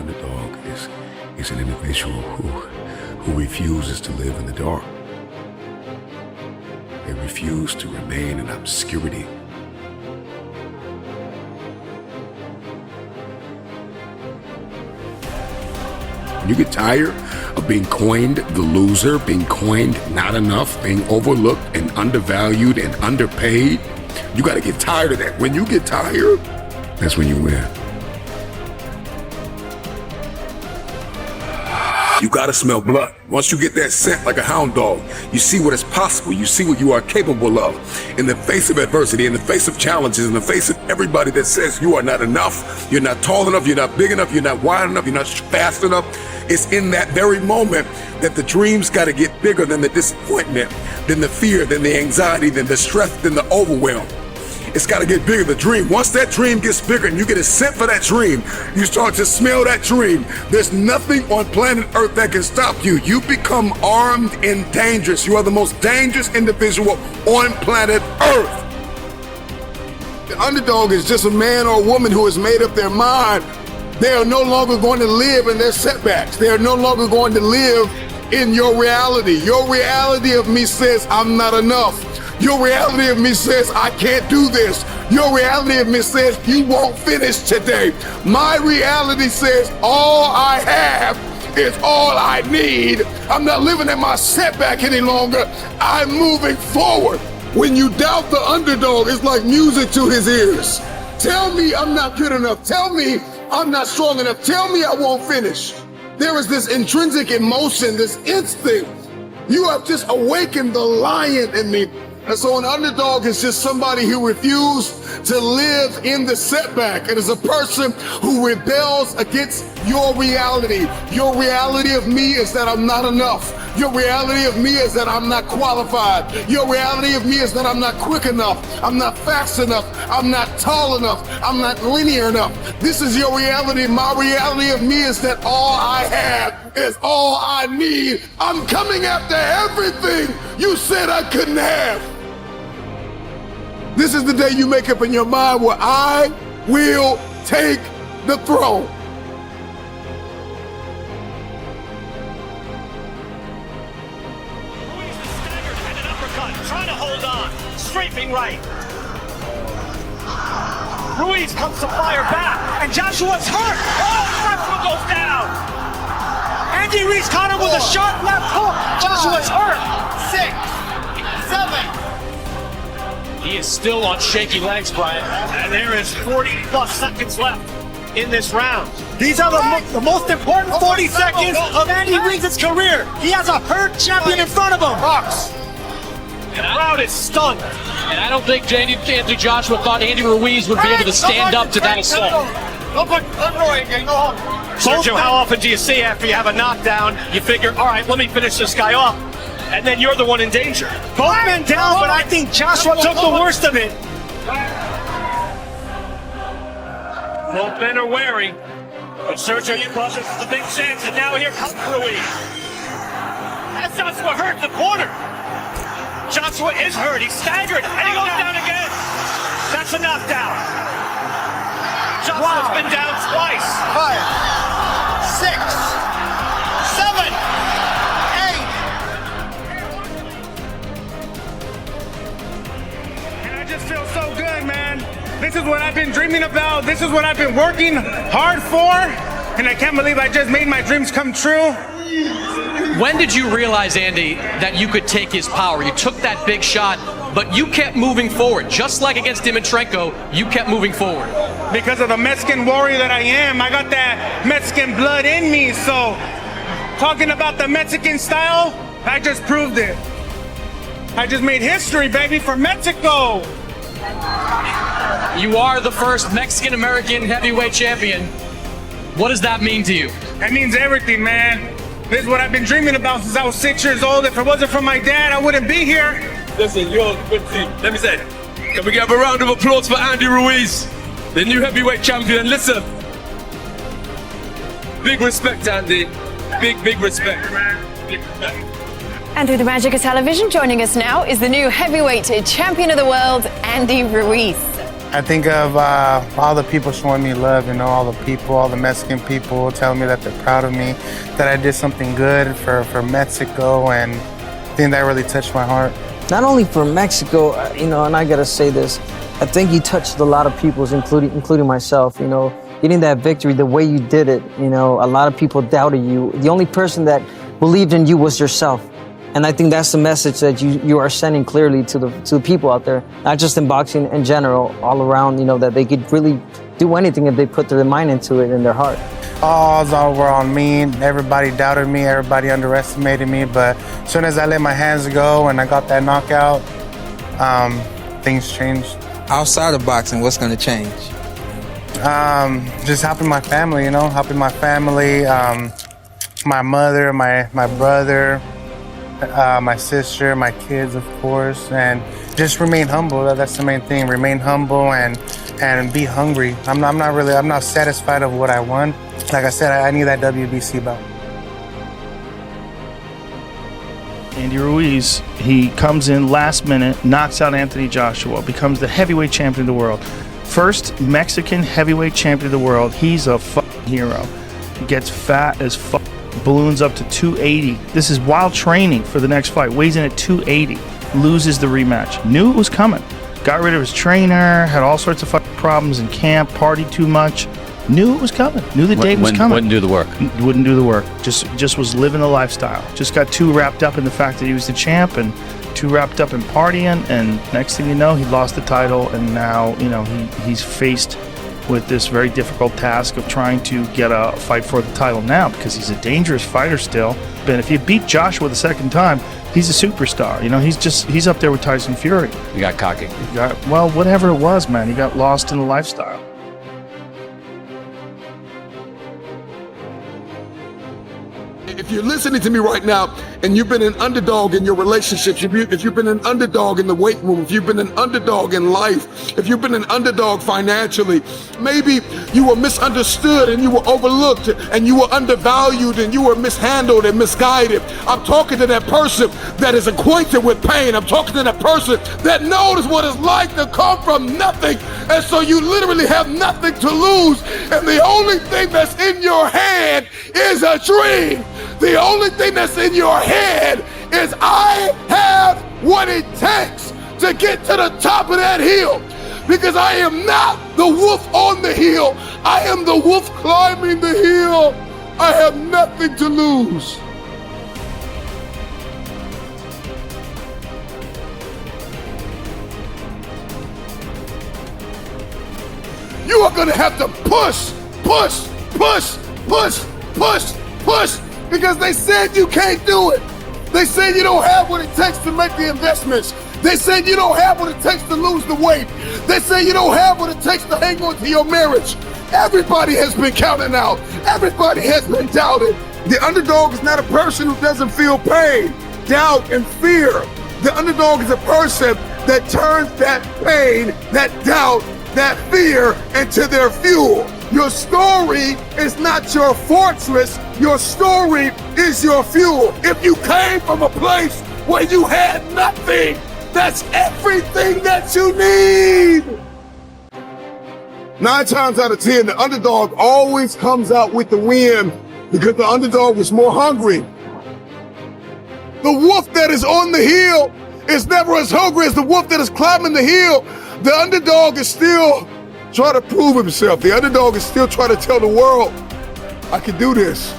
underdog is an individual who refuses to live in the dark. They refuse to remain in obscurity. When you get tired of being coined the loser, being coined not enough, being overlooked and undervalued and underpaid, you got to get tired of that. When you get tired, that's when you win. You gotta smell blood. Once you get that scent like a hound dog, you see what is possible. You see what you are capable of. In the face of adversity, in the face of challenges, in the face of everybody that says you are not enough, you're not tall enough, you're not big enough, you're not wide enough, you're not fast enough. It's in that very moment that the dreams gotta get bigger than the disappointment, than the fear, than the anxiety, than the stress, than the overwhelm. It's got to get bigger, the dream. Once that dream gets bigger and you get a scent for that dream, you start to smell that dream. There's nothing on planet Earth that can stop you. You become armed and dangerous. You are the most dangerous individual on planet Earth. The underdog is just a man or a woman who has made up their mind. They are no longer going to live in their setbacks. They are no longer going to live in your reality. Your reality of me says I'm not enough. Your reality of me says I can't do this. Your reality of me says you won't finish today. My reality says all I have is all I need. I'm not living in my setback any longer. I'm moving forward. When you doubt the underdog, it's like music to his ears. Tell me I'm not good enough. Tell me I'm not strong enough. Tell me I won't finish. There is this intrinsic emotion, this instinct. You have just awakened the lion in me. And so an underdog is just somebody who refused to live in the setback. It is a person who rebels against your reality. Your reality of me is that I'm not enough. Your reality of me is that I'm not qualified. Your reality of me is that I'm not quick enough. I'm not fast enough. I'm not tall enough. I'm not linear enough. This is your reality. My reality of me is that all I have is all I need. I'm coming after everything you said I couldn't have. This is the day you make up in your mind where I will take the throne. Ruiz is staggered and an uppercut, trying to hold on, strafing right. Ruiz comes to fire back, and Joshua's hurt. Oh, Joshua goes down. Andy Ruiz caught him with a sharp left hook. Joshua's hurt. 6, 7. He is still on shaky legs, Brian, and there is 40-plus seconds left in this round. These are the most important 40 seconds of Andy Ruiz's career. He has a hurt champion in front of him. And the crowd is stunned. And I don't think Anthony Joshua thought Andy Ruiz would be able to stand up to that assault. Sergio, how often do you see after you have a knockdown, you figure, all right, let me finish this guy off, and then you're the one in danger? Both men down, but I think Joshua took the worst of it. Both men are wary, but Sergio, you thought this was a big chance, and now here comes Ruiz. That's Joshua hurt in the corner. Joshua is hurt, he's staggered, and he goes down again. That's a knockdown. Joshua's been down twice. 5, 6, 7, 8. And I just feel so good, man. This is what I've been dreaming about. This is what I've been working hard for. And I can't believe I just made my dreams come true. When did you realize, Andy, that you could take his power? You took that big shot, but you kept moving forward. Just like against Dimitrenko, you kept moving forward. Because of the Mexican warrior that I am, I got that Mexican blood in me. So, talking about the Mexican style, I just proved it. I just made history, baby, for Mexico. You are the first Mexican-American heavyweight champion. What does that mean to you? That means everything, man. This is what I've been dreaming about since I was 6 years old. If it wasn't for my dad, I wouldn't be here. Listen, you're a good team. Let me say, can we give a round of applause for Andy Ruiz, the new heavyweight champion? And listen, big respect, Andy. Big respect. And through the magic of television, joining us now is the new heavyweight champion of the world, Andy Ruiz. I think of all the people showing me love, you know, all the people, all the Mexican people telling me that they're proud of me, that I did something good for Mexico, and I think that really touched my heart. Not only for Mexico, you know, and I gotta say this, I think you touched a lot of people's, including myself, you know, getting that victory, the way you did it, you know, a lot of people doubted you. The only person that believed in you was yourself. And I think that's the message that you are sending clearly to the people out there, not just in boxing in general, all around, you know, that they could really do anything if they put their mind into it and their heart. All were on me. Everybody doubted me. Everybody underestimated me. But as soon as I let my hands go and I got that knockout, things changed. Outside of boxing, what's going to change? Just helping my family, you know, helping my family, my mother, my brother, my sister, my kids, of course, and just remain humble. That's the main thing. Remain humble and be hungry. I'm not satisfied of what I won. Like I said, I need that WBC belt. Andy Ruiz, he comes in last minute, knocks out Anthony Joshua, becomes the heavyweight champion of the world. First Mexican heavyweight champion of the world. He's a fucking hero. He gets fat as fuck. Balloons up to 280. This is while training for the next fight. Weighs in at 280. Loses the rematch. Knew it was coming. Got rid of his trainer. Had all sorts of fucking problems in camp. Partied too much. Knew it was coming. Knew the day was coming. Wouldn't do the work. Wouldn't do the work. Just was living the lifestyle. Just got too wrapped up in the fact that he was the champ and too wrapped up in partying. And next thing you know, he lost the title. And now, you know, he's faced with this very difficult task of trying to get a fight for the title now, because he's a dangerous fighter still. But if you beat Joshua the second time, he's a superstar. You know, he's up there with Tyson Fury. You got cocky. Well, whatever it was, man, he got lost in the lifestyle. If you're listening to me right now and you've been an underdog in your relationships, if you've been an underdog in the weight room, if you've been an underdog in life, if you've been an underdog financially, maybe you were misunderstood and you were overlooked and you were undervalued and you were mishandled and misguided. I'm talking to that person that is acquainted with pain. I'm talking to that person that knows what it's like to come from nothing, and so you literally have nothing to lose, and the only thing that's in your hand is a dream. The only thing that's in your head is, I have what it takes to get to the top of that hill. Because I am not the wolf on the hill. I am the wolf climbing the hill. I have nothing to lose. You are gonna have to push, because they said you can't do it. They said you don't have what it takes to make the investments. They said you don't have what it takes to lose the weight. They say you don't have what it takes to hang on to your marriage. Everybody has been counted out. Everybody has been doubted. The underdog is not a person who doesn't feel pain, doubt, and fear. The underdog is a person that turns that pain, that doubt, that fear into their fuel. Your story is not your fortress. Your story is your fuel. If you came from a place where you had nothing, that's everything that you need. 9 times out of 10, the underdog always comes out with the win because the underdog is more hungry. The wolf that is on the hill is never as hungry as the wolf that is climbing the hill. The underdog is still trying to prove himself. The underdog is still trying to tell the world, I can do this.